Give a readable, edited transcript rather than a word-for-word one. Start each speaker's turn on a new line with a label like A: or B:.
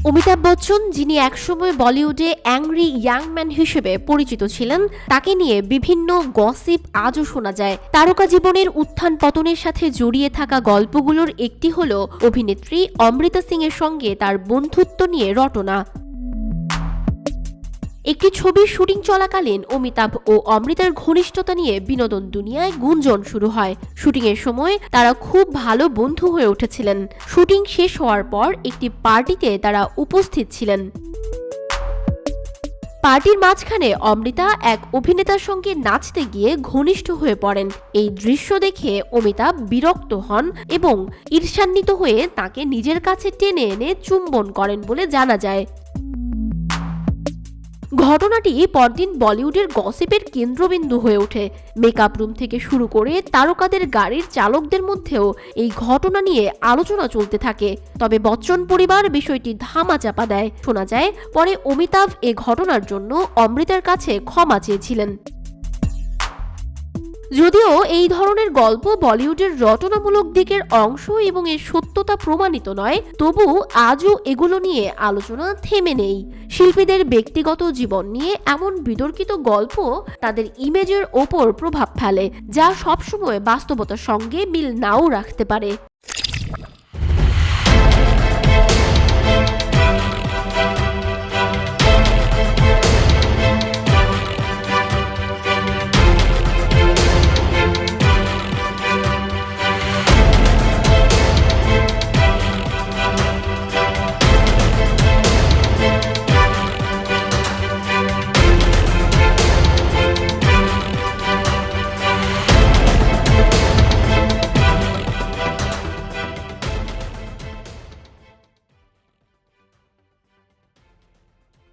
A: অমিতাভ বচ্চন, যিনি একসময় বলিউডে অ্যাংরি ইয়াং ম্যান হিসেবে পরিচিত ছিলেন, তাকে নিয়ে বিভিন্ন গসিপ আজও শোনা যায়। তারকা জীবনের উত্থান পতনের সাথে জড়িয়ে থাকা গল্পগুলোর একটি হল অভিনেত্রী অমৃতা সিং এর সঙ্গে তার বন্ধুত্ব নিয়ে রটনা। একটি ছবির শুটিং চলাকালীন অমিতাভ ও অমৃতার ঘনিষ্ঠতা নিয়ে বিনোদন দুনিয়ায় গুঞ্জন শুরু হয়। শুটিংয়ের সময় তারা খুব ভালো বন্ধু হয়ে উঠেছিলেন। শুটিং শেষ হওয়ার পর একটি পার্টিতে তারা উপস্থিত ছিলেন। পার্টির মাঝখানে অমৃতা এক অভিনেতার সঙ্গে নাচতে গিয়ে ঘনিষ্ঠ হয়ে পড়েন। এই দৃশ্য দেখে অমিতাভ বিরক্ত হন এবং ঈর্ষান্বিত হয়ে তাকে নিজের কাছে টেনে এনে চুম্বন করেন বলে জানা যায়। ঘটনাটি পরদিন বলিউডের গসিপের কেন্দ্রবিন্দু হয়ে ওঠে। মেকআপ রুম থেকে শুরু করে তারকাদের গাড়ির চালকদের মধ্যেও এই ঘটনা নিয়ে আলোচনা চলতে থাকে। তবে বচ্চন পরিবার বিষয়টি ধামাচাপা দেয়। শোনা যায় পরে অমিতাভ এ ঘটনার জন্য অমৃতার কাছে ক্ষমা চেয়েছিলেন। যদিও এই ধরনের গল্প বলিউডের রটনামূলক দিকের অংশ এবং এর সত্যতা প্রমাণিত নয়, তবু আজও এগুলো নিয়ে আলোচনা থেমে নেই। শিল্পীদের ব্যক্তিগত জীবন নিয়ে এমন বিতর্কিত গল্প তাদের ইমেজের ওপর প্রভাব ফেলে, যা সবসময় বাস্তবতার সঙ্গে মিল নাও রাখতে পারে।